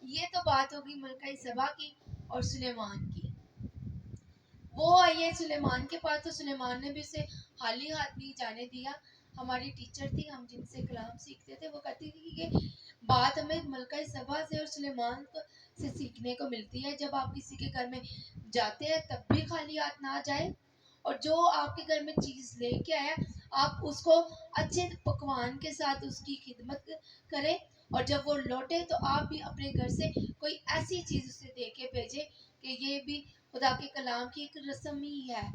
یہ تو بات ہوگی ملکہ سبا کی اور سلیمان کی. وہ آئیے سلیمان کے پاس تو سلیمان نے بھی اسے خالی ہاتھ نہیں جانے دیا. ہماری ٹیچر تھی, ہم جن سے کلام سیکھتے تھے, وہ کہتی تھی کہ یہ بات ہمیں ملکہ سبا سے اور سلیمان سے سیکھنے کو ملتی ہے. جب آپ کسی کے گھر میں جاتے ہیں تب بھی خالی ہاتھ نہ جائیں, اور جو آپ کے گھر میں چیز لے کے آیا آپ اس کو اچھے پکوان کے ساتھ اس کی خدمت کریں, اور جب وہ لوٹے تو آپ بھی اپنے گھر سے کوئی ایسی چیز اسے دے کے بھیجیں کہ یہ بھی خدا کے کلام کی ایک رسم ہی ہے.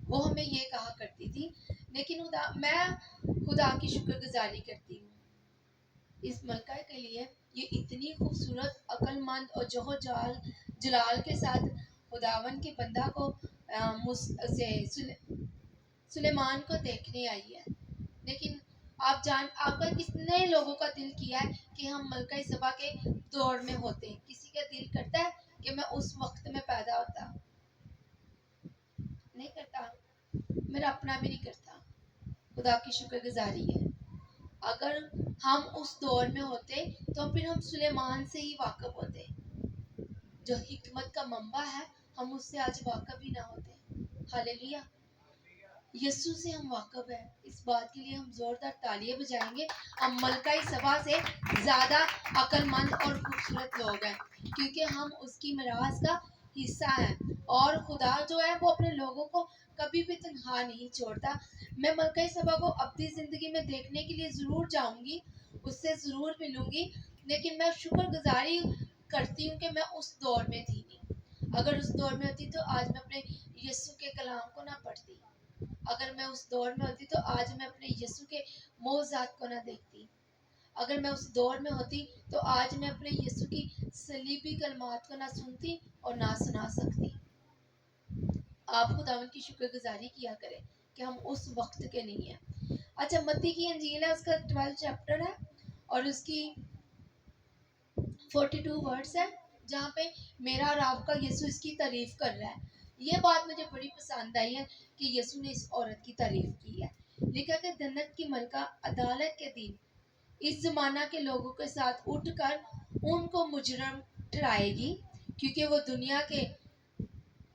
وہ ہمیں یہ کہا کرتی تھی. لیکن میں خدا کی شکر گزاری کرتی ہوں اس ملکہ کے لیے. یہ اتنی خوبصورت, عقل مند اور جوہر جلال کے ساتھ خداون کے بندہ کو سلیمان کو دیکھنے آئی ہے. لیکن آپ کا کتنے لوگوں کا دل کیا ہے کہ ہم ملکہ سبا کے دور میں ہوتے ہیں؟ کسی کا دل کرتا ہے کہ میں اس وقت میں پیدا ہوتا؟ نہیں کرتا. میرا اپنا بھی نہیں کرتا. خدا کی شکر گزاری ہے. اگر ہم اس دور میں ہوتے تو پھر ہم سلیمان سے ہی واقف ہوتے, جو حکمت کا منبع ہے. ہم اس سے آج واقف ہی نہ ہوتے. ہاللیلویا. یسوع سے ہم واقف ہیں. اس بات کے لیے ہم زوردار تالیاں بجائیں گے. ہم ملکہ سبا سے زیادہ عقل مند اور خوبصورت لوگ ہیں, کیونکہ ہم اس کی میراث کا حصہ ہیں. اور خدا جو ہے وہ اپنے لوگوں کو کبھی بھی تنہا نہیں چھوڑتا. میں ملکہ سبا کو اپنی زندگی میں دیکھنے کے لیے ضرور جاؤں گی, اس سے ضرور ملوں گی. لیکن میں شکر گزاری کرتی ہوں کہ میں اس دور میں تھی نہیں. اگر اس دور میں ہوتی تو آج میں اپنے یسوع کے کلام کو نہ پڑھتی. اگر میں اس دور میں ہوتی تو آج میں اپنے یسوع کے معجزات کو نہ دیکھتی. اگر میں اس دور میں ہوتی تو آج میں اپنے یسوع کی صلیبی کلمات کو نہ سنتی اور نہ سنا سکتی. آپ خداوند کی شکر گزاری کیا کریں کہ ہم اس وقت کے نہیں ہیں. اچھا, متی کی انجیل ہے, اس کا 12 چیپٹر ہے اور اس کی 42 ورڈز ہے, جہاں پہ میرا اور آپ کا یسوع اس کی تعریف کر رہا ہے. یہ بات مجھے بڑی پسند آئی ہے کہ یسوع نے اس عورت کی تعریف کی ہے. لکھا کہ جنت کی ملکہ عدالت کے دن اس زمانہ کے لوگوں کے ساتھ اٹھ کر ان کو مجرم ٹھہرائے گی, کیونکہ وہ دنیا کے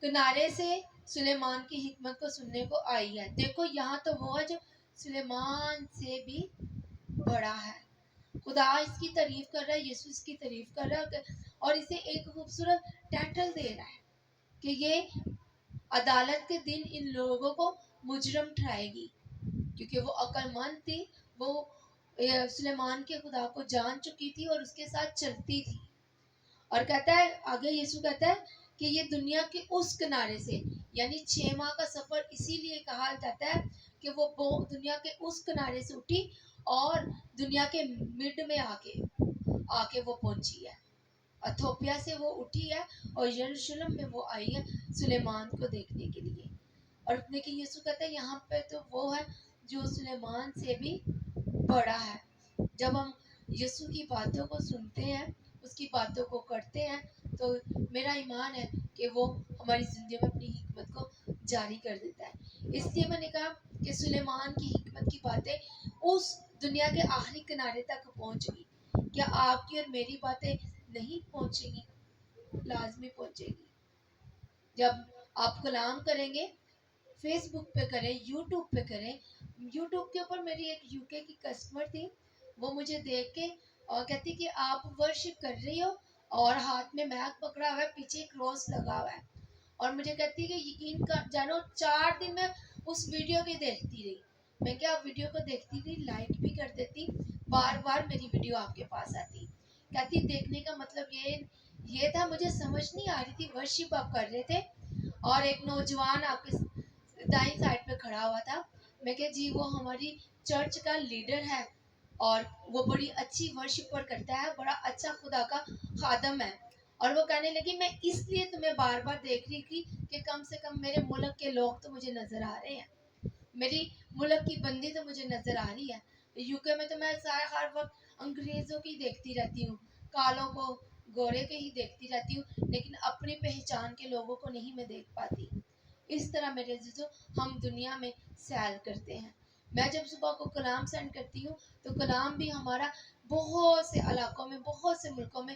کنارے سے سلیمان کی حکمت کو سننے کو آئی ہے. دیکھو یہاں تو وہ ہے جو سلیمان سے بھی بڑا ہے. خدا اس کی تعریف کر رہا ہے, یسوع اس کی تعریف کر رہا ہے, اور اسے ایک خوبصورت ٹائٹل دے رہا ہے کہ یہ عدالت کے دن ان لوگوں کو مجرم ٹھہرائے گی, کیونکہ وہ عقل مند تھی. وہ سلیمان کے خدا کو جان چکی تھی اور اس کے ساتھ چلتی تھی. اور کہتا ہے آگے, یسوع کہتا ہے کہ یہ دنیا کے اس کنارے سے, یعنی 6 ماہ کا سفر اسی لیے کہا جاتا ہے کہ وہ دنیا کے اس کنارے سے اٹھی اور دنیا کے مڈ میں آ کے وہ پہنچی ہے. ایتھوپیا سے وہ اٹھی ہے اور یروشلم میں وہ آئی ہے سلیمان کو دیکھنے کے لیے. اور لیکن یسوع کہتا ہے یہاں پہ تو وہ ہے جو سلیمان سے بھی بڑا ہے. جب ہم یسوع کی باتوں کو سنتے ہیں, اس کی باتوں کو کرتے ہیں, تو میرا ایمان ہے کہ وہ ہماری زندگی میں اپنی حکمت کو جاری کر دیتا ہے. اس لیے میں نے کہا کہ سلیمان کی حکمت کی باتیں اس دنیا کے آخری کنارے تک پہنچ گئی. کیا آپ کی اور میری باتیں نہیں پہنچیں گی؟ لازمی پہنچے گی. جب آپ کلام کریں گے, فیس بک پہ کریں, یوٹیوب پہ کریں. یوٹیوب کے اوپر میری ایک یو کے کی کسٹمر تھی, وہ مجھے دیکھ کے اور کہتی کہ آپ ورشپ کر رہی ہو اور ہاتھ میں میک پکڑا ہوا ہے, پیچھے کراس لگا ہوا ہے, اور مجھے کہتی کہ یقین کر جانو 4 دن میں اس ویڈیو کی دیکھتی رہی. میں کیا ویڈیو کو دیکھتی رہی, لائک بھی کر دیتی, بار بار میری ویڈیو آپ کے پاس آتی. کہتی دیکھنے کا مطلب یہ تھا, مجھے سمجھ نہیں آ رہی تھی ورشپ آپ کر رہے تھے اور ایک نوجوان آپ کے دائیں سائڈ پہ کھڑا ہوا تھا. میں کہ جی وہ ہماری چرچ کا لیڈر ہے اور وہ بڑی اچھی ورشپ کرتا ہے, بڑا اچھا خدا کا خادم ہے. اور وہ کہنے لگی میں اس لیے تمہیں بار بار دیکھ رہی تھی کہ کم سے کم میرے ملک کے لوگ تو مجھے نظر آ رہے ہیں, میری ملک کی بندی تو مجھے نظر آ رہی ہے. یو کے میں تو میں ہر وقت انگریزوں کی دیکھتی رہتی ہوں, کالوں کو گورے کے ہی دیکھتی رہتی ہوں, لیکن اپنی پہچان کے لوگوں کو نہیں میں دیکھ پاتی. اس طرح میرے عزیزو ہم دنیا میں سیر کرتے ہیں. میں جب صبح کو کلام سینڈ کرتی ہوں تو کلام بھی ہمارا بہت سے علاقوں میں, بہت سے ملکوں میں